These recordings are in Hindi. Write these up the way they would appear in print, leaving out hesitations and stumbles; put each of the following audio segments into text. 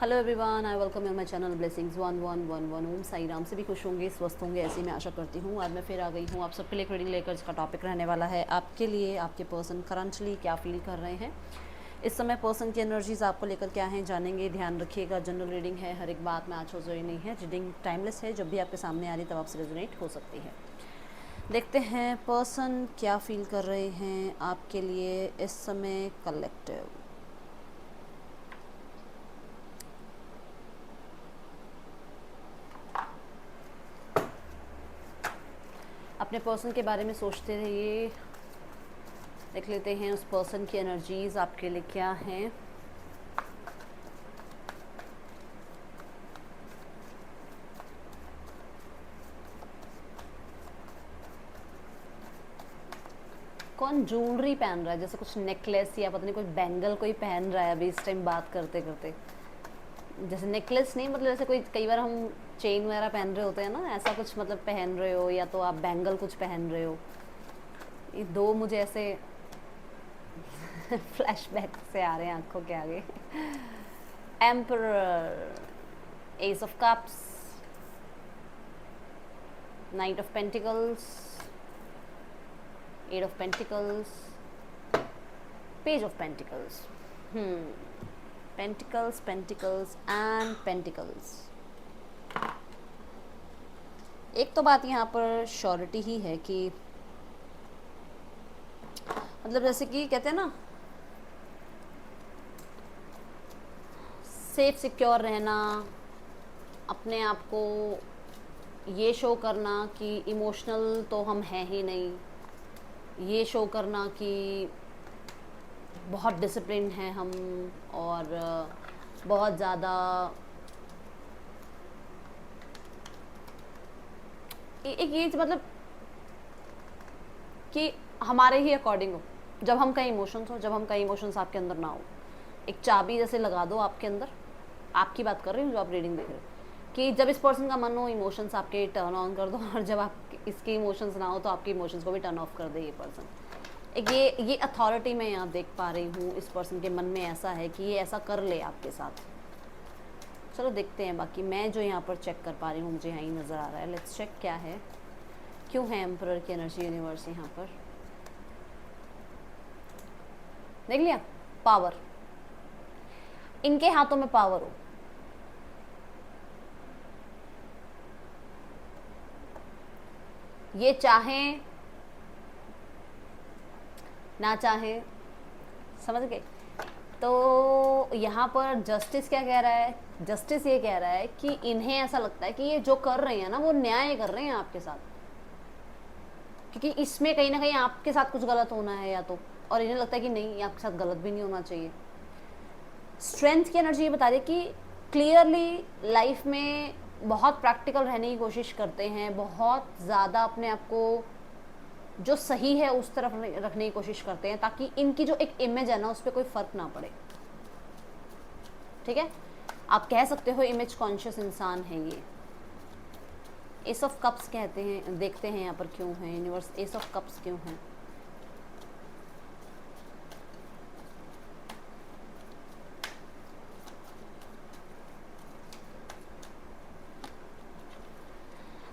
Hello everyone, I welcome you my channel blessings 1111। ओम साई राम। से भी खुश होंगे, स्वस्थ होंगे, ऐसी मैं आशा करती हूँ। आज मैं फिर आ गई हूँ आप सबके लिए रीडिंग लेकर, जिसका टॉपिक रहने वाला है आपके लिए आपके पर्सन करंटली क्या फील कर रहे हैं इस समय। पर्सन की एनर्जीज आपको लेकर क्या हैं जानेंगे। ध्यान रखिएगा, जनरल रीडिंग है, हर एक बात में आज हो जरूरी नहीं है। रीडिंग टाइमलेस है, जब भी आपके सामने आ रही तब आपसे रेजोनेट हो सकती है। देखते हैं पर्सन क्या फील कर रहे हैं आपके लिए इस समय कलेक्टिव। अपने पर्सन के बारे में सोचते रहिए। देख लेते हैं उस पर्सन की एनर्जीज आपके लिए क्या हैं। कौन ज्वेलरी पहन रहा है, जैसे कुछ नेकलेस या पता नहीं कोई बैंगल कोई पहन रहा है अभी इस टाइम बात करते करते। जैसे नेकलेस नहीं, मतलब जैसे कोई कई बार हम चेन वगैरह पहन रहे होते हैं ना, ऐसा कुछ मतलब पहन रहे हो, या तो आप बैंगल कुछ पहन रहे हो। ये दो मुझे ऐसे फ्लैशबैक से आ रहे हैं आंखों के आगे। Emperor, ace of cups, knight of pentacles, eight of pentacles, page of pentacles. Pentacles, pentacles and pentacles. एक तो बात यहाँ पर श्योरिटी ही है कि मतलब जैसे कि कहते हैं ना, सेफ सिक्योर रहना, अपने आप को ये शो करना कि इमोशनल तो हम हैं ही नहीं, ये शो करना कि बहुत डिसिप्लिन हैं हम, और बहुत ज़्यादा एक ये मतलब कि हमारे ही अकॉर्डिंग हो। जब हम कहीं इमोशंस हो, जब हम कहीं इमोशंस आपके अंदर ना हो, एक चाबी जैसे लगा दो आपके अंदर। आपकी बात कर रही हूँ जो आप रीडिंग देख रहे हो, कि जब इस पर्सन का मन हो इमोशंस आपके टर्न ऑन कर दो, और जब आप इसके इमोशंस ना हो तो आपके इमोशंस को भी टर्न ऑफ कर दे ये पर्सन। एक ये अथॉरिटी मैं यहाँ देख पा रही हूँ इस पर्सन के मन में, ऐसा है कि ये ऐसा कर ले आपके साथ। चलो देखते हैं बाकी। मैं जो यहाँ पर चेक कर पा रही हूँ, मुझे यहाँ ही नज़र आ रहा है। लेट्स चेक क्या है, क्यों है एम्परर की एनर्जी यूनिवर्स यहाँ पर। देख लिया, पावर। इनके हाथों में पावर हो, ये चाहें ना चाहें, समझ गए। तो यहाँ पर जस्टिस क्या कह रहा है, जस्टिस ये कह रहा है कि इन्हें ऐसा लगता है कि ये जो कर रहे हैं ना वो न्याय कर रहे हैं आपके साथ, क्योंकि इसमें कहीं ना कहीं आपके साथ कुछ गलत होना है या तो, और इन्हें लगता है कि नहीं, आपके साथ गलत भी नहीं होना चाहिए। स्ट्रेंथ की एनर्जी ये बता रही है कि क्लियरली लाइफ में बहुत प्रैक्टिकल रहने की कोशिश करते हैं, बहुत ज़्यादा अपने आप को जो सही है उस तरफ रखने की कोशिश करते हैं, ताकि इनकी जो एक इमेज है ना उस पर कोई फर्क ना पड़े। ठीक है, आप कह सकते हो इमेज कॉन्शियस इंसान है ये। एस ऑफ कप्स कहते हैं, देखते हैं यहाँ पर क्यों है यूनिवर्स, एस ऑफ कप्स क्यों है।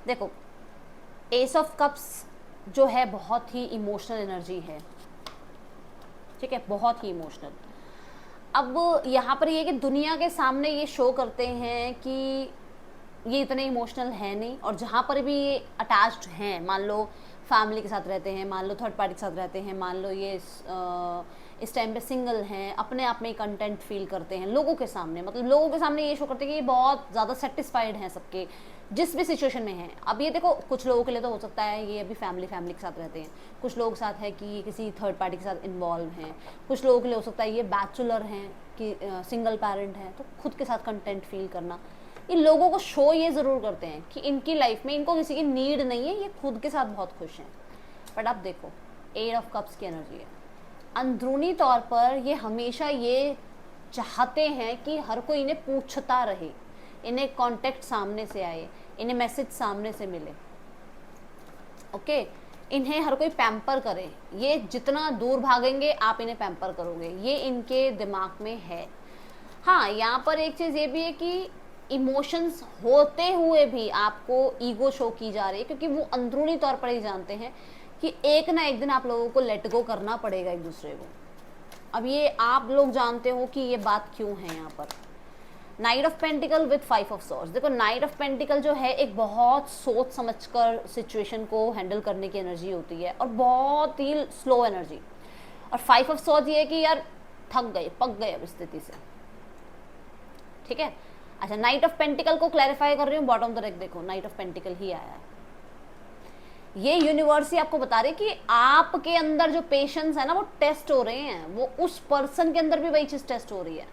देखो, एस ऑफ कप्स जो है बहुत ही इमोशनल एनर्जी है, ठीक है, बहुत ही इमोशनल। अब यहाँ पर ये कि दुनिया के सामने ये शो करते हैं कि ये इतने इमोशनल है नहीं, और जहाँ पर भी ये अटैच्ड हैं, मान लो फैमिली के साथ रहते हैं, मान लो थर्ड पार्टी के साथ रहते हैं, मान लो ये इस टाइम पे सिंगल हैं, अपने आप में कंटेंट फील करते हैं लोगों के सामने, मतलब लोगों के सामने ये शो करते हैं कि ये बहुत ज़्यादा सेटिस्फाइड हैं सबके जिस भी सिचुएशन में हैं। अब ये देखो, कुछ लोगों के लिए तो हो सकता है ये अभी फैमिली के साथ रहते हैं, कुछ लोगों के साथ है कि ये किसी थर्ड पार्टी के साथ इन्वॉल्व हैं, कुछ लोगों के लिए हो सकता है ये बैचलर हैं कि सिंगल पेरेंट हैं, तो खुद के साथ कंटेंट फील करना। इन लोगों को शो ये ज़रूर करते हैं कि इनकी लाइफ में इनको किसी की नीड नहीं है, ये खुद के साथ बहुत खुश हैं। बट अब देखो, एट ऑफ कप्स की एनर्जी है। अंदरूनी तौर पर ये हमेशा ये चाहते हैं कि हर कोई इन्हें पूछता रहे, इन्हें कांटेक्ट सामने से आए, इन्हें मैसेज सामने से मिले, ओके, इन्हें हर कोई पैम्पर करे। ये जितना दूर भागेंगे आप इन्हें पैम्पर करोगे, ये इनके दिमाग में है। हाँ, यहाँ पर एक चीज़ ये भी है कि इमोशंस होते हुए भी आपको ईगो शो की जा रही है, क्योंकि वो अंदरूनी तौर पर ही जानते हैं कि एक ना एक दिन आप लोगों को लेट गो करना पड़ेगा एक दूसरे को। अब ये आप लोग जानते हो कि ये बात क्यों है। यहाँ पर night of pentacle with 5 of swords, देखो नाइट ऑफ पेंटिकल जो है एक बहुत सोच समझकर सिचुएशन को हैंडल करने की एनर्जी होती है और बहुत ही स्लो एनर्जी। और 5 ऑफ सॉर्ड्स ये है कि यार थक गए, पक गए अब स्थिति से, ठीक है। अच्छा, नाइट ऑफ पेंटिकल को क्लैरिफाई कर रही हूँ, बॉटम द डेक देखो नाइट ऑफ पेंटिकल ही आया है। ये यूनिवर्स ही आपको बता रही है कि आपके अंदर जो पेशेंस है ना वो टेस्ट हो रहे हैं, वो उस पर्सन के अंदर भी वही चीज टेस्ट हो रही है।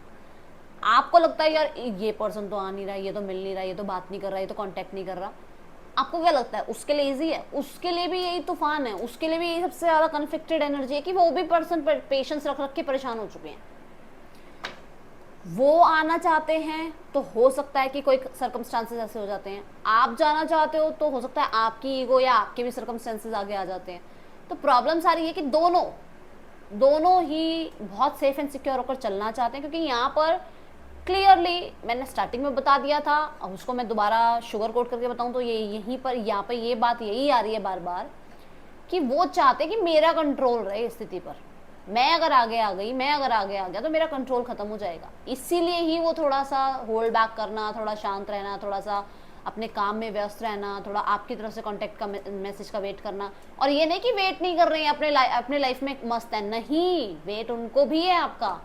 आपको लगता है यार ये पर्सन तो आ नहीं रहा, ये तो मिल नहीं रहा, ये तो बात नहीं कर रहा, ये तो कांटेक्ट नहीं कर रहा, आपको क्या लगता है उसके लिए इजी है? उसके लिए भी यही तूफान है, उसके लिए भी यही सबसे ज्यादा कन्फ्लिक्टेड एनर्जी है कि वो भी पर्सन पेशेंस रख रख के परेशान हो चुके हैं। वो आना चाहते हैं तो हो सकता है कि कोई सर्कमस्टांसेस ऐसे हो जाते हैं, आप जाना चाहते हो तो हो सकता है आपकी ईगो या आपके भी सर्कमस्टांसेस आगे आ जाते हैं। तो प्रॉब्लम सारी है कि दोनों ही बहुत सेफ एंड सिक्योर होकर चलना चाहते हैं, क्योंकि यहाँ पर क्लियरली मैंने स्टार्टिंग में बता दिया था, अब उसको मैं दोबारा शुगर कोट करके बताऊं तो ये यहीं पर यहाँ पे ये बात यही आ रही है बार बार कि वो चाहते कि मेरा कंट्रोल रहे स्थिति पर। मैं अगर आगे आ गई, मैं अगर आगे आ गया तो मेरा कंट्रोल खत्म हो जाएगा। इसीलिए ही वो थोड़ा सा होल्ड बैक करना, थोड़ा शांत रहना, थोड़ा सा अपने काम में व्यस्त रहना, थोड़ा आपकी तरफ से कांटेक्ट का मैसेज का वेट करना। और ये नहीं कि वेट नहीं कर रहे हैं, अपने लाइफ में मस्त है, नहीं, वेट उनको भी है आपका।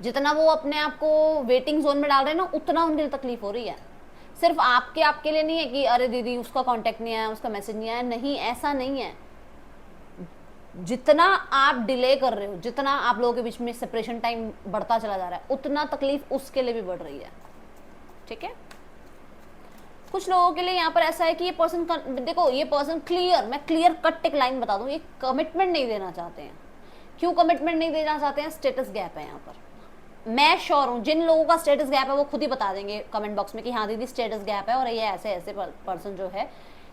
जितना वो अपने आप को वेटिंग जोन में डाल रहे हैं ना, उतना उनके लिए तकलीफ हो रही है। सिर्फ आपके लिए नहीं है कि अरे दीदी उसका कांटेक्ट नहीं आया, उसका मैसेज नहीं आया, नहीं, ऐसा नहीं है। जितना आप डिले कर रहे हो, जितना आप लोगों के बीच में सेपरेशन टाइम बढ़ता चला जा रहा है, उतना तकलीफ उसके लिए भी बढ़ रही है, ठीक है। कुछ लोगों के लिए यहाँ पर ऐसा है कि ये पर्सन, देखो ये पर्सन मैं क्लियर कट एक लाइन बता दूं, ये कमिटमेंट नहीं देना चाहते हैं। क्यों कमिटमेंट नहीं देना चाहते हैं? स्टेटस गैप है यहाँ पर। मैं श्योर हूँ जिन लोगों का स्टेटस गैप है वो खुद ही बता देंगे कमेंट बॉक्स में कि हाँ दीदी स्टेटस गैप है और ये ऐसे ऐसे पर्सन जो है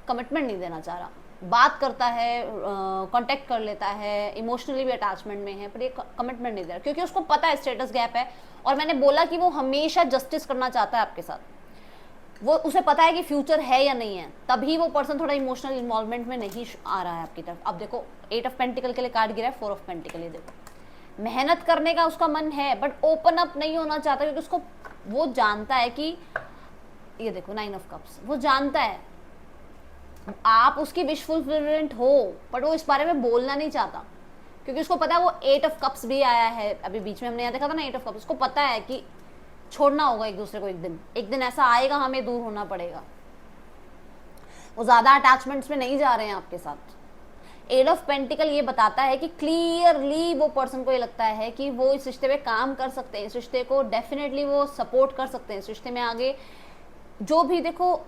कमिटमेंट नहीं देना चाह रहा, बात करता है, कांटेक्ट कर लेता है, इमोशनली भी अटैचमेंट में है, पर ये कमिटमेंट नहीं दे रहा, क्योंकि उसको पता है स्टेटस गैप है। और मैंने बोला कि वो हमेशा जस्टिस करना चाहता है आपके साथ, वो उसे पता है कि फ्यूचर है या नहीं है, तभी वो पर्सन थोड़ा इमोशनल इन्वॉल्वमेंट में नहीं आ रहा है आपकी तरफ। अब देखो 8 ऑफ पेंटिकल के लिए कार्ड गिरा है 4 ऑफ पेंटिकल, ये देखो मेहनत करने का उसका मन है बट ओपन अप नहीं होना चाहता, क्योंकि उसको वो जानता है कि, ये देखो 9 ऑफ कप्स, वो जानता है आप उसकी विश फुलफिलमेंट हो, बट वो इस बारे में बोलना नहीं चाहता, क्योंकि उसको पता है वो 8 ऑफ कप्स भी आया है अभी बीच में, हमने यहाँ देखा था ना 8 ऑफ कप्स। उसको पता है कि छोड़ना होगा एक दूसरे को, एक दिन ऐसा आएगा हमें दूर होना पड़ेगा। वो ज्यादा अटैचमेंट्स में नहीं जा रहे हैं आपके साथ। 8 ऑफ पेंटिकल ये बताता है कि क्लियरली वो पर्सन को ये लगता है कि वो इस रिश्ते में काम कर सकते हैं, इस रिश्ते को डेफिनेटली वो सपोर्ट कर सकते हैं, इस रिश्ते में आगे जो भी देखो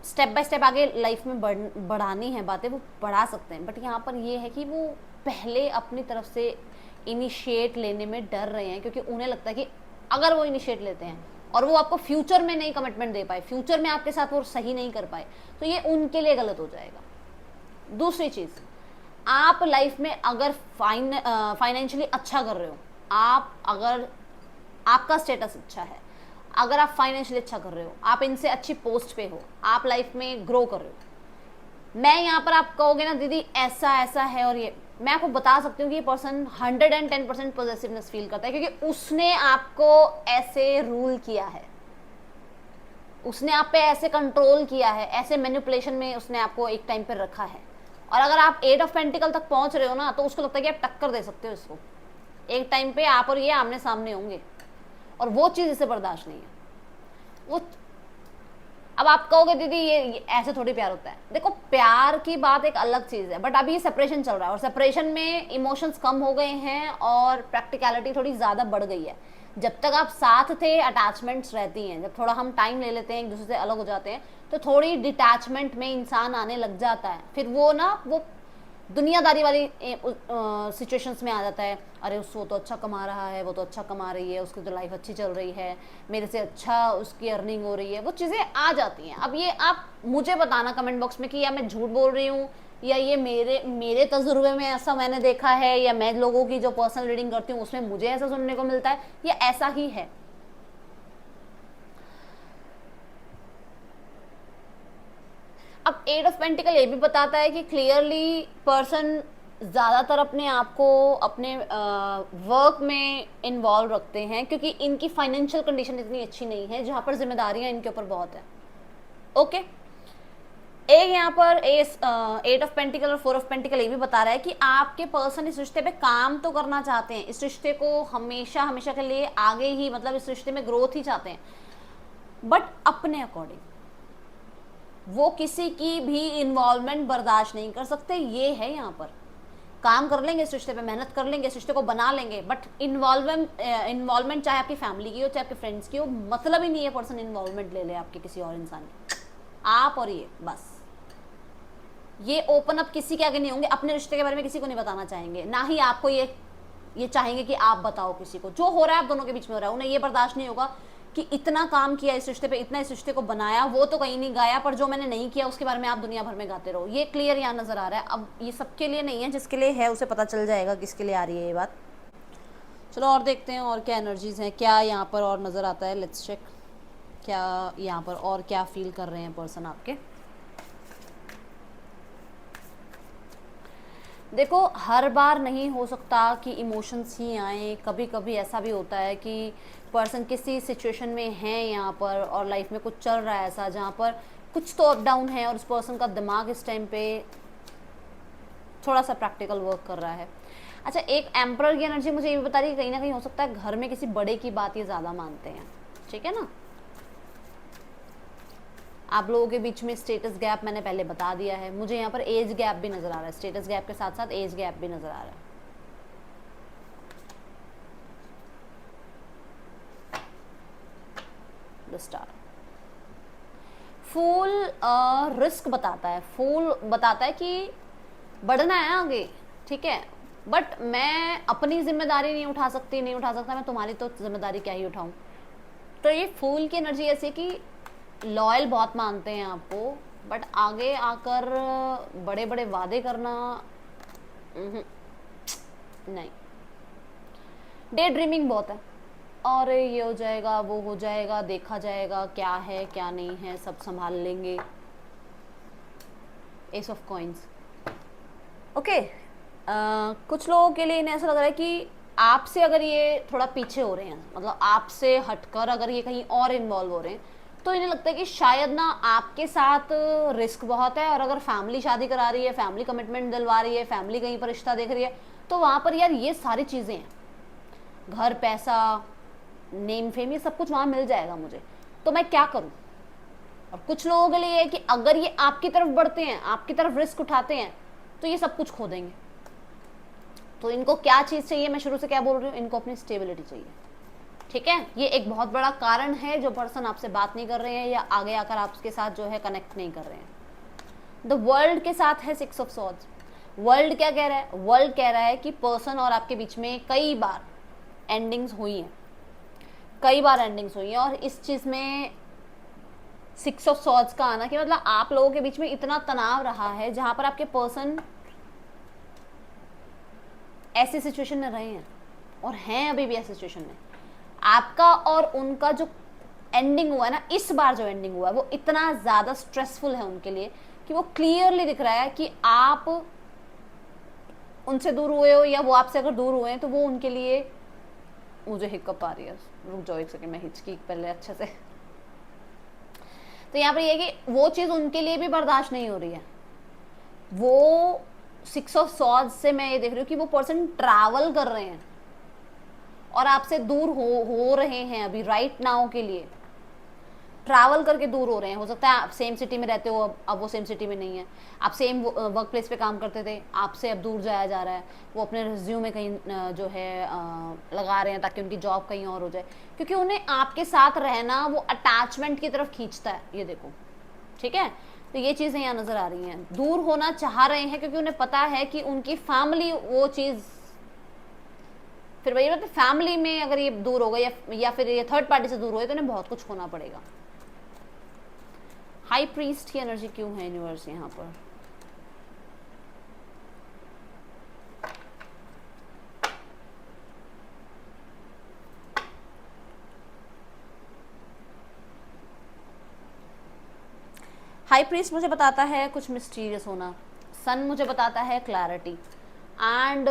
स्टेप बाय स्टेप आगे लाइफ में बढ़ानी है बातें वो बढ़ा सकते हैं। बट यहाँ पर ये है कि वो पहले अपनी तरफ से इनिशिएट लेने में डर रहे हैं, क्योंकि उन्हें लगता है कि अगर वो इनिशिएट लेते हैं और वो आपको फ्यूचर में नहीं कमिटमेंट दे पाए, फ्यूचर में आपके साथ वो सही नहीं कर पाए, तो ये उनके लिए गलत हो जाएगा। दूसरी चीज, आप लाइफ में अगर फाइनेंशियली अच्छा कर रहे हो, आप अगर आपका स्टेटस अच्छा है, अगर आप फाइनेंशियली अच्छा कर रहे हो, आप इनसे अच्छी पोस्ट पे हो, आप लाइफ में ग्रो कर रहे हो, मैं यहाँ पर आप कहोगे ना दीदी ऐसा ऐसा है, और ये मैं आपको बता सकती हूँ कि ये पर्सन 110% पॉजिटिवनेस फील करता है, क्योंकि उसने आपको ऐसे रूल किया है, उसने आप पे ऐसे कंट्रोल किया है, ऐसे मैनिपुलेशन में उसने आपको एक टाइम पर रखा है। और अगर आप 8 ऑफ पेंटिकल तक पहुंच रहे हो ना, तो उसको लगता है कि आप टक्कर दे सकते हो इसको, एक टाइम पे आप और ये आमने सामने होंगे, और वो चीज इसे बर्दाश्त नहीं है। वो अब आप कहोगे दीदी ये ऐसे थोड़ी प्यार होता है, देखो प्यार की बात एक अलग चीज है, बट अभी ये सेपरेशन चल रहा है और सेपरेशन में इमोशंस कम हो गए हैं और प्रैक्टिकलिटी थोड़ी ज्यादा बढ़ गई है। जब तक आप साथ थे अटैचमेंट्स रहती हैं, जब थोड़ा हम टाइम ले लेते हैं एक दूसरे से अलग हो जाते हैं तो थोड़ी डिटैचमेंट में इंसान आने लग जाता है, फिर वो ना वो दुनियादारी वाली सिचुएशंस में आ जाता है, अरे वो तो अच्छा कमा रहा है, वो तो अच्छा कमा रही है, उसकी तो लाइफ अच्छी चल रही है, मेरे से अच्छा उसकी अर्निंग हो रही है, वो चीज़ें आ जाती हैं। अब ये आप मुझे बताना कमेंट बॉक्स में कि या मैं झूठ बोल रही हूँ या ये मेरे मेरे तजुर्बे में ऐसा मैंने देखा है, या मैं लोगों की जो पर्सनल रीडिंग करती हूँ उसमें मुझे ऐसा सुनने को मिलता है, या ऐसा ही है। अब 8 ऑफ पेंटिकल ये भी बताता है कि क्लियरली पर्सन ज़्यादातर अपने आप को अपने वर्क में इन्वॉल्व रखते हैं, क्योंकि इनकी फाइनेंशियल कंडीशन इतनी अच्छी नहीं है, जहाँ पर जिम्मेदारियाँ इनके ऊपर बहुत है। ओके, एक यहाँ पर 8 ऑफ पेंटिकल और 4 ऑफ पेंटिकल ये भी बता रहा है कि आपके पर्सन इस रिश्ते पे काम तो करना चाहते हैं, इस रिश्ते को हमेशा हमेशा के लिए आगे ही, मतलब इस रिश्ते में ग्रोथ ही चाहते हैं, बट अपने अकॉर्डिंग। वो किसी की भी इन्वॉल्वमेंट बर्दाश्त नहीं कर सकते, ये है यहाँ पर। काम कर लेंगे इस रिश्ते पे, मेहनत कर लेंगे, इस रिश्ते को बना लेंगे, बट इन्वॉल्वमेंट चाहे आपकी फैमिली की हो चाहे आपके फ्रेंड्स की हो, मतलब ही नहीं है पर्सन इन्वॉल्वमेंट ले ले आपके किसी और इंसान की। आप और ये बस, ये ओपन अप किसी के आगे नहीं होंगे, अपने रिश्ते के बारे में किसी को नहीं बताना चाहेंगे, ना ही आपको ये चाहेंगे कि आप बताओ किसी को। जो हो रहा है आप दोनों के बीच में हो रहा है, उन्हें ये बर्दाश्त नहीं होगा कि इतना काम किया इस रिश्ते पे, इतना इस रिश्ते को बनाया, वो तो कहीं नहीं गाया, पर जो मैंने नहीं किया उसके बारे में आप दुनिया भर में गाते रहो। ये क्लियर यहाँ नजर आ रहा है। अब ये सबके लिए नहीं है, जिसके लिए है उसे पता चल जाएगा किसके लिए आ रही है ये बात। चलो और देखते हैं और क्या एनर्जीज हैं, क्या यहाँ पर और नज़र आता है। लेट्स चेक क्या यहाँ पर और क्या फील कर रहे हैं पर्सन आपके। देखो, हर बार नहीं हो सकता कि इमोशंस ही आए, कभी कभी ऐसा भी होता है कि पर्सन किसी सिचुएशन में है यहाँ पर और लाइफ में कुछ चल रहा है ऐसा जहाँ पर कुछ तो अप डाउन है, और उस पर्सन का दिमाग इस टाइम पे थोड़ा सा प्रैक्टिकल वर्क कर रहा है। अच्छा, एक एम्परर की एनर्जी मुझे ये भी बता रही है कहीं ना कहीं हो सकता है घर में किसी बड़े की बात ये ज़्यादा मानते हैं, ठीक है ना। आप लोगों के बीच में स्टेटस गैप मैंने पहले बता दिया है, मुझे यहाँ पर एज गैप भी नज़र आ रहा है, स्टेटस गैप के साथ साथ एज गैप भी नज़र आ रहा है। द स्टार, फूल रिस्क बताता है, फूल बताता है कि बढ़ना है आगे, ठीक है, बट मैं अपनी जिम्मेदारी नहीं उठा सकता, मैं तुम्हारी तो जिम्मेदारी क्या ही उठाऊं। तो ये फूल की एनर्जी ऐसी कि लॉयल बहुत मानते हैं आपको, बट आगे आकर बड़े बड़े वादे करना नहीं। डे ड्रीमिंग बहुत है, और ये हो जाएगा वो हो जाएगा, देखा जाएगा क्या है क्या नहीं है, सब संभाल लेंगे। S of coins, okay. कुछ लोगों के लिए इन्हें ऐसा लग रहा है कि आपसे अगर ये थोड़ा पीछे हो रहे हैं, मतलब आपसे हटकर अगर ये कहीं और इन्वॉल्व हो रहे हैं, तो इन्हें लगता है कि शायद ना आपके साथ रिस्क बहुत है, और अगर फैमिली शादी करा रही है, फैमिली कमिटमेंट दिलवा रही है, फैमिली कहीं पर रिश्ता देख रही है, तो वहाँ पर यार ये सारी चीज़ें हैं, घर, पैसा, नेम फेम, ये सब कुछ वहाँ मिल जाएगा मुझे, तो मैं क्या करूँ। और कुछ लोगों के लिए है कि अगर ये आपकी तरफ बढ़ते हैं, आपकी तरफ रिस्क उठाते हैं, तो ये सब कुछ खो देंगे। तो इनको क्या चीज़ चाहिए, मैं शुरू से क्या बोल रही हूँ, इनको अपनी स्टेबिलिटी चाहिए, ठीक है। ये एक बहुत बड़ा कारण है जो पर्सन आपसे बात नहीं कर रहे हैं या आगे आकर आपके साथ जो है कनेक्ट नहीं कर रहे हैं। द वर्ल्ड के साथ है 6 ऑफ सॉर्ड्स। वर्ल्ड क्या कह रहा है, वर्ल्ड कह रहा है कि पर्सन और आपके बीच में कई बार एंडिंग्स हुई हैं, और इस चीज़ में 6 ऑफ सॉर्ड्स का आना कि मतलब आप लोगों के बीच में इतना तनाव रहा है जहां पर आपके पर्सन ऐसी सिचुएशन में रहे हैं और हैं अभी भी ऐसी सिचुएशन में। आपका और उनका जो एंडिंग हुआ है ना, इस बार जो एंडिंग हुआ है वो इतना ज़्यादा स्ट्रेसफुल है उनके लिए कि वो क्लियरली दिख रहा है कि आप उनसे दूर हुए हो या वो आपसे अगर दूर हुए हैं तो वो उनके लिए, मुझे हिकअप आ रही है, रुक जाओ एक सेकंड, मैं हिचकी पहले अच्छे से। तो यहाँ पर ये कि वो चीज़ उनके लिए भी बर्दाश्त नहीं हो रही है। वो 6 ऑफ सॉर्ड्स से मैं ये देख रही हूँ कि वो पर्सन ट्रैवल कर रहे हैं और आपसे दूर हो रहे हैं अभी राइट नाउ के लिए, ट्रैवल करके दूर हो रहे हैं। हो सकता है आप सेम सिटी में रहते हो, अब वो सेम सिटी में नहीं है, आप सेम वर्क प्लेस पे काम करते थे, आपसे अब दूर जाया जा रहा है, वो अपने रिज्यूम में कहीं जो है लगा रहे हैं ताकि उनकी जॉब कहीं और हो जाए, क्योंकि उन्हें आपके साथ रहना वो अटैचमेंट की तरफ खींचता है, ये देखो, ठीक है। तो ये चीज़ें यहाँ नज़र आ रही हैं, दूर होना चाह रहे हैं क्योंकि उन्हें पता है कि उनकी फैमिली वो चीज़, फिर वही बात है, फैमिली में अगर ये दूर हो गए या फिर ये थर्ड पार्टी से दूर हो गए तो उन्हें बहुत कुछ खोना पड़ेगा। हाई प्रीस्ट की एनर्जी क्यों है यूनिवर्स यहाँ पर, हाई प्रीस्ट मुझे बताता है कुछ मिस्टीरियस होना, सन मुझे बताता है क्लैरिटी, एंड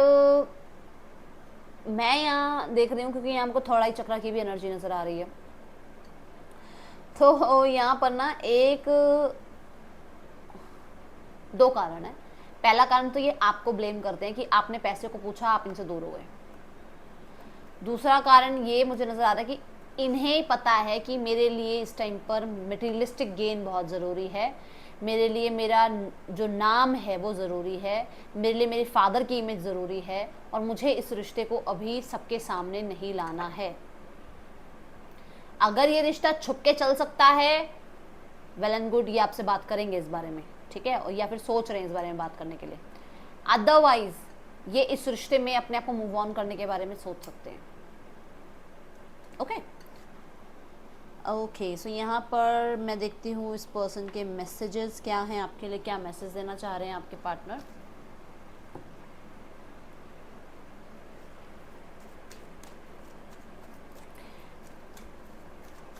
मैं यहाँ देख रही हूँ क्योंकि यहाँ हमको थर्ड आई चक्रा की भी एनर्जी नज़र आ रही है, तो यहाँ पर ना एक दो कारण है। पहला कारण तो ये आपको ब्लेम करते हैं कि आपने पैसे को पूछा, आप इनसे दूर हो गए। दूसरा कारण ये मुझे नज़र आ रहा है कि इन्हें पता है कि मेरे लिए इस टाइम पर मटेरियलिस्टिक गेन बहुत ज़रूरी है, मेरे लिए मेरा जो नाम है वो ज़रूरी है, मेरे लिए मेरे फादर की इमेज ज़रूरी है, और मुझे इस रिश्ते को अभी सबके सामने नहीं लाना है। अगर ये रिश्ता छुप के चल सकता है, वेल एंड गुड, ये आपसे बात करेंगे इस बारे में, ठीक है, और या फिर सोच रहे हैं इस बारे में बात करने के लिए। अदरवाइज ये इस रिश्ते में अपने आप को मूव ऑन करने के बारे में सोच सकते हैं। ओके ओके, सो यहाँ पर मैं देखती हूँ इस पर्सन के मैसेजेस क्या हैं आपके लिए, क्या मैसेज देना चाह रहे हैं आपके पार्टनर।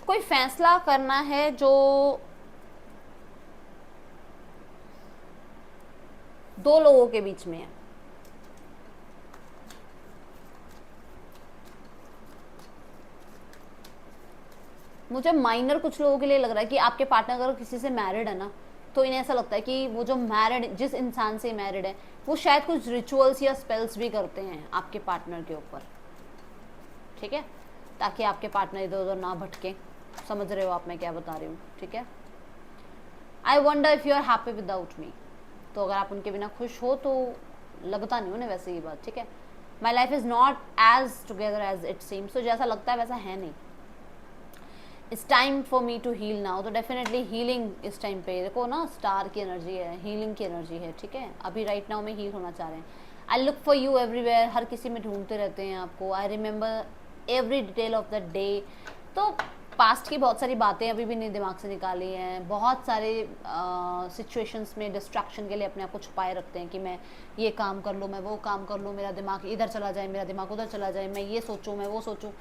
कोई फैसला करना है जो दो लोगों के बीच में है। मुझे माइनर कुछ लोगों के लिए लग रहा है कि आपके पार्टनर अगर किसी से मैरिड है ना, तो इन्हें ऐसा लगता है कि वो जो मैरिड, जिस इंसान से मैरिड है, वो शायद कुछ रिचुअल्स या स्पेल्स भी करते हैं आपके पार्टनर के ऊपर, ठीक है, ताकि आपके पार्टनर इधर उधर ना भटके। समझ रहे हो आप मैं क्या बता रही हूँ, ठीक है। I wonder if you are happy without me, तो अगर आप उनके बिना खुश हो तो लगता नहीं उन्हें वैसे, ये बात ठीक है। My life is not as together as it seems, तो जैसा लगता है वैसा है नहीं। It's time for me to heal now, तो डेफिनेटली हीलिंग इस टाइम पे, देखो ना स्टार की एनर्जी है, हीलिंग की एनर्जी है, ठीक है। अभी राइट नाउ में हील होना चाह रहे हैं। I look for you everywhere, हर किसी में ढूंढते रहते हैं आपको। I remember every detail of the day, तो पास्ट की बहुत सारी बातें अभी भी नहीं दिमाग से निकाली हैं। बहुत सारे सिचुएशंस में डिस्ट्रैक्शन के लिए अपने आप को छुपाए रखते हैं कि मैं ये काम कर लूँ, मैं वो काम कर लूँ, मेरा दिमाग इधर चला जाए, मेरा दिमाग उधर चला जाए, मैं ये सोचूँ, मैं वो सोचूँ।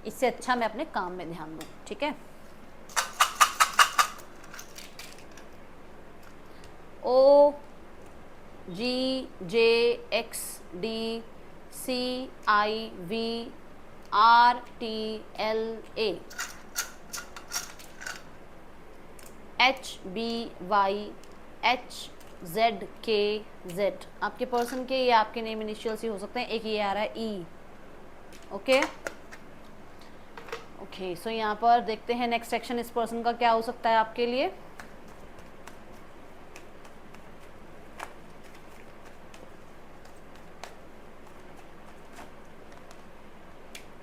इससे अच्छा मैं अपने काम में ध्यान दूँ, ठीक है। O G J X D C I V R T L A H B Y H Z K Z, आपके पर्सन के या आपके नेम इनिशियल्स ही हो सकते हैं। एक ये आ रहा है E, ओके ओके। सो यहाँ पर देखते हैं नेक्स्ट एक्शन इस पर्सन का क्या हो सकता है आपके लिए।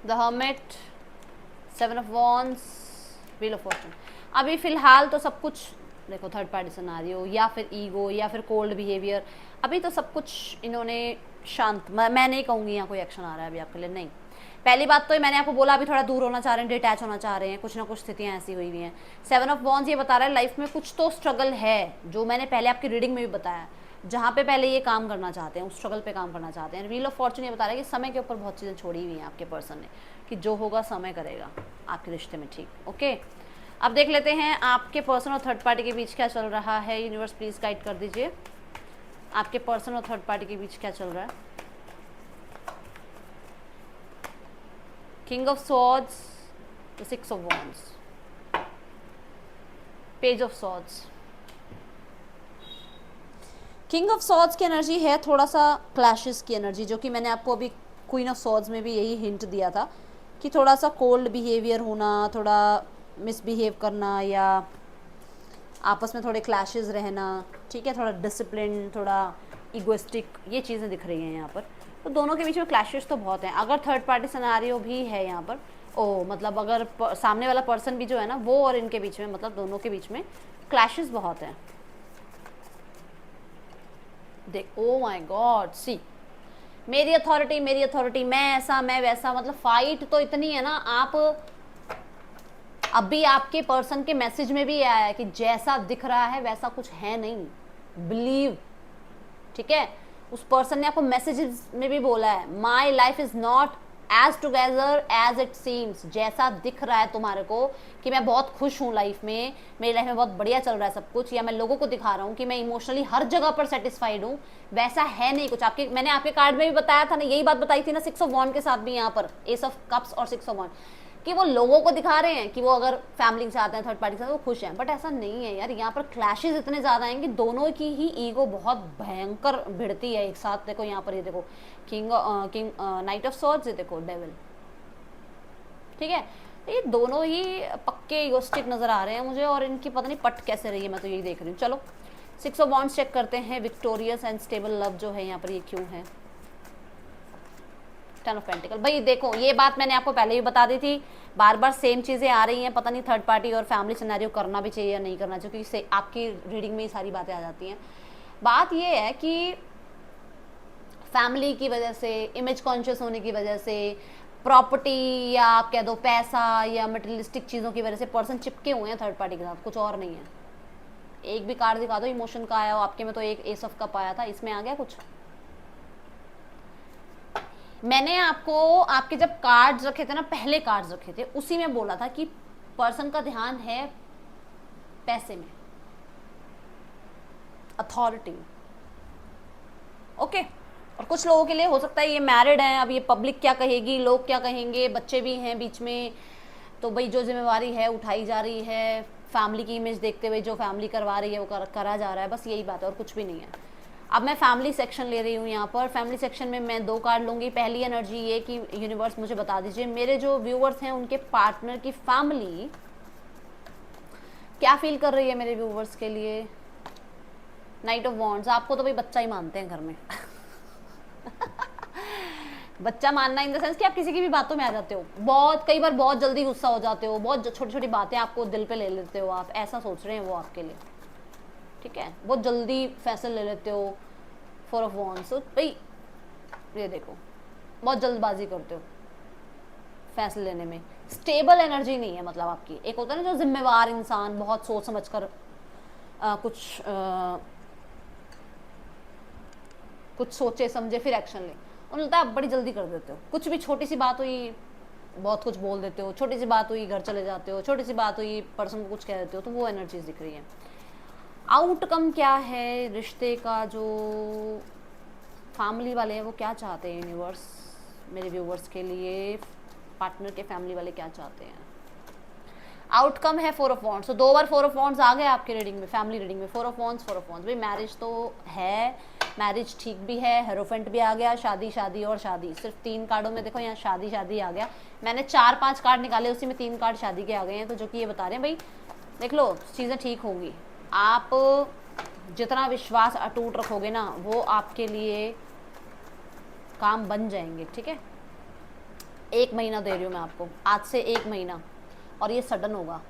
The hermit, seven of wands, wheel of Fortune. अभी फिलहाल तो सब कुछ देखो, थर्ड पार्टी सिनेरियो या फिर ईगो या फिर कोल्ड बिहेवियर, अभी तो सब कुछ इन्होंने शांत, मैं नहीं कहूँगी यहाँ कोई एक्शन आ रहा है अभी आपके लिए, नहीं। पहली बात तो मैंने आपको बोला अभी थोड़ा दूर होना चाह रहे हैं, डिटैच होना चाह रहे हैं, कुछ ना कुछ स्थितियाँ ऐसी हुई हैं। सेवन ऑफ वॉन्ड्स ये बता रहा है लाइफ में कुछ तो स्ट्रगल है, जो मैंने पहले आपकी रीडिंग में भी बताया, जहाँ पे पहले ये काम करना चाहते हैं, उस स्ट्रगल पे काम करना चाहते हैं। व्हील ऑफ फॉर्चून ये बता रहा है कि समय के ऊपर बहुत चीज़ें छोड़ी हुई हैं आपके पर्सन ने, कि जो होगा समय करेगा आपके रिश्ते में, ठीक, ओके। अब देख लेते हैं आपके पर्सन और थर्ड पार्टी के बीच क्या चल रहा है। यूनिवर्स प्लीज़ गाइड कर दीजिए, आपके पर्सन और थर्ड पार्टी के बीच क्या चल रहा है। King of swords, the six of wands, page of swords. King of swords की एनर्जी है थोड़ा सा क्लैशेस की एनर्जी, जो कि मैंने आपको अभी क्वीन ऑफ सॉर्ड्स में भी यही हिंट दिया था कि थोड़ा सा कोल्ड बिहेवियर होना, थोड़ा मिसबिहेव करना, या आपस में थोड़े क्लैशेस रहना, ठीक है, थोड़ा डिसिप्लिन, थोड़ा इगोइस्टिक, ये चीज़ें दिख रही हैं यहाँ पर। तो दोनों के बीच में क्लैशेस तो बहुत हैं। अगर थर्ड पार्टी सिनेरियो भी है यहाँ पर, मतलब अगर सामने वाला पर्सन भी जो है ना, वो और इनके बीच में, मतलब दोनों के बीच में क्लैशेस बहुत हैं। देख, ओ माय गॉड, सी, मेरी अथॉरिटी, मैं ऐसा, मैं वैसा, मतलब फाइट तो इतनी है ना। आप अभी आपके पर्सन के मैसेज में भी आया है कि जैसा दिख रहा है वैसा कुछ है नहीं, बिलीव, ठीक है। उस पर्सन ने आपको मैसेजेस में भी बोला है, my life is not as together as it seems, जैसा दिख रहा है तुम्हारे को कि मैं बहुत खुश हूँ लाइफ में, मेरी लाइफ में बहुत बढ़िया चल रहा है सब कुछ, या मैं लोगों को दिखा रहा हूँ कि मैं इमोशनली हर जगह पर सेटिस्फाइड हूँ, वैसा है नहीं कुछ। आपके मैंने आपके कार्ड में भी बताया था ना, यही बात बताई थी ना 6 ऑफ वॉन्ड के साथ भी, यहाँ पर एस ऑफ कप्स और 6 ऑफ वॉन्ड, कि वो लोगों को दिखा रहे हैं कि वो अगर फैमिली से आते हैं, थर्ड पार्टी के साथ, वो खुश हैं, बट ऐसा नहीं है यार। यहाँ पर क्लैशेस इतने ज़्यादा हैं कि दोनों की ही ईगो बहुत भयंकर भिड़ती है एक साथ। देखो यहाँ पर, ये देखो किंग नाइट ऑफ सॉर्ड्स, ये देखो डेविल, ठीक है। ये दोनों ही पक्के ईगोस्टिक नज़र आ रहे हैं मुझे, और इनकी पता नहीं पट कैसे रही है, मैं तो यही देख रही हूँ। चलो 6 ऑफ वॉन्ड्स चेक करते हैं। विक्टोरियस एंड स्टेबल लव जो है यहाँ पर, ये क्यों है? 10 ऑफ पेंटिकल। भाई देखो, ये बात मैंने आपको पहले भी बता दी थी, बार बार सेम चीज़ें आ रही हैं, पता नहीं थर्ड पार्टी और फैमिली सिनेरियो करना भी चाहिए या नहीं करना चाहिए, क्योंकि आपकी रीडिंग में ही सारी बातें आ जाती हैं। बात ये है कि फैमिली की वजह से, इमेज कॉन्शियस होने की वजह से, प्रॉपर्टी या आप कह दो पैसा या मटेरियलिस्टिक चीज़ों की वजह से पर्सन चिपके हुए हैं थर्ड पार्टी के साथ, कुछ और नहीं है। एक भी कार्ड दिखा दो इमोशन का आया हो आपके में, तो एक एस ऑफ कप आया था, इसमें आ गया कुछ? मैंने आपको आपके जब कार्ड्स रखे थे ना, पहले कार्ड्स रखे थे, उसी में बोला था कि पर्सन का ध्यान है पैसे में, अथॉरिटी में, ओके। और कुछ लोगों के लिए हो सकता है ये मैरिड हैं, अब ये पब्लिक क्या कहेगी, लोग क्या कहेंगे, बच्चे भी हैं बीच में, तो भाई जो जिम्मेवारी है उठाई जा रही है, फैमिली की इमेज देखते हुए जो फैमिली करवा रही है वो करा जा रहा है, बस यही बात है और कुछ भी नहीं है। अब मैं फैमिली सेक्शन ले रही हूँ यहाँ पर। फैमिली सेक्शन में मैं 2 कार्ड लूँगी। पहली एनर्जी ये कि यूनिवर्स मुझे बता दीजिए मेरे जो व्यूअर्स हैं उनके पार्टनर की फैमिली क्या फील कर रही है मेरे व्यूअर्स के लिए। नाइट ऑफ वॉन्ड्स, आपको तो भाई बच्चा ही मानते हैं घर में बच्चा मानना इन द सेंस कि आप किसी की भी बातों में आ जाते हो, बहुत कई बार बहुत जल्दी गुस्सा हो जाते हो, बहुत छोटी छोटी बातें आपको दिल पे ले लेते हो, आप ऐसा सोच रहे हैं वो आपके लिए, ठीक है, बहुत जल्दी फैसले ले लेते हो। 4 ऑफ वॉन्ड्स, तो भाई ये देखो बहुत जल्दबाजी करते हो फैसले लेने में, स्टेबल एनर्जी नहीं है, मतलब आपकी। एक होता है ना जो जिम्मेवार इंसान, बहुत सोच समझ कर कुछ सोचे समझे फिर एक्शन ले, उन्हें लगता है आप बड़ी जल्दी कर देते हो, कुछ भी छोटी सी बात हुई बहुत कुछ बोल देते हो, छोटी सी बात हुई घर चले जाते हो, छोटी सी बात हुई पर्सन को कुछ कह देते हो, तो वो एनर्जीज दिख रही है। आउटकम क्या है रिश्ते का, जो फैमिली वाले हैं वो क्या चाहते हैं, यूनिवर्स मेरे व्यूवर्स के लिए, पार्टनर के फैमिली वाले क्या चाहते हैं। आउटकम है 4 ऑफ वॉन्ड्स, तो 2 बार 4 ऑफ वॉन्ड्स आ गए आपके रीडिंग में, फैमिली रीडिंग में 4 ऑफ वॉन्ड्स 4 ऑफ वॉन्ड्स। भाई मैरिज तो है, मैरिज ठीक भी है, हेरोफेंट भी आ गया, शादी शादी और शादी, सिर्फ 3 कार्डों में देखो यहाँ शादी शादी आ गया। मैंने 4-5 कार्ड निकाले, उसी में 3 कार्ड शादी के आ गए हैं, तो जो कि ये बता रहे हैं भाई देख लो चीज़ें ठीक होंगी, आप जितना विश्वास अटूट रखोगे ना वो आपके लिए काम बन जाएंगे, ठीक है। 1 महीना दे रही हूँ मैं आपको, आज से 1 महीना, और ये सडन होगा।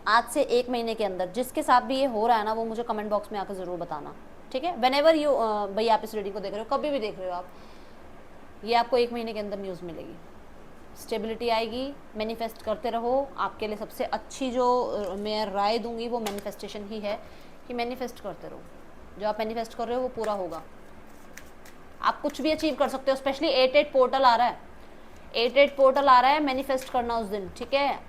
आज से 1 महीने के अंदर जिसके साथ भी ये हो रहा है ना, वो मुझे कमेंट बॉक्स में आकर ज़रूर बताना, ठीक है। व्हेनेवर यू भाई आप इस रीडिंग को देख रहे हो, कभी भी देख रहे हो आप, ये आपको 1 महीने के अंदर न्यूज़ मिलेगी, स्टेबिलिटी आएगी। मैनिफेस्ट करते रहो, आपके लिए सबसे अच्छी जो मैं राय दूंगी वो मैनिफेस्टेशन ही है, कि मैनिफेस्ट करते रहो, जो आप मैनिफेस्ट कर रहे हो वो पूरा होगा। आप कुछ भी अचीव कर सकते हो, स्पेशली 8-8 पोर्टल आ रहा है, 8-8 पोर्टल आ रहा है, मैनिफेस्ट करना उस दिन, ठीक है।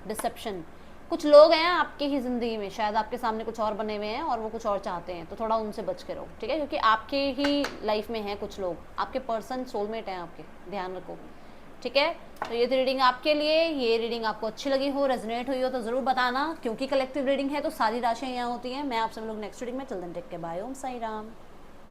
डिसेप्शन, कुछ लोग हैं आपकी ही ज़िंदगी में, शायद आपके सामने कुछ और बने हुए हैं और वो कुछ और चाहते हैं, तो थोड़ा उनसे बच के रहो, ठीक है, क्योंकि आपके ही लाइफ में हैं कुछ लोग, आपके पर्सन सोलमेट हैं आपके, ध्यान रखो, ठीक है। तो ये रीडिंग आपके लिए, ये रीडिंग आपको अच्छी लगी हो, रेजोनेट हुई हो तो ज़रूर बताना, क्योंकि कलेक्टिव रीडिंग है तो सारी राशियाँ यहाँ होती हैं। मैं आप सब लोग नेक्स्ट रीडिंग में, चल दें टेक के, बाय, ओम साई राम।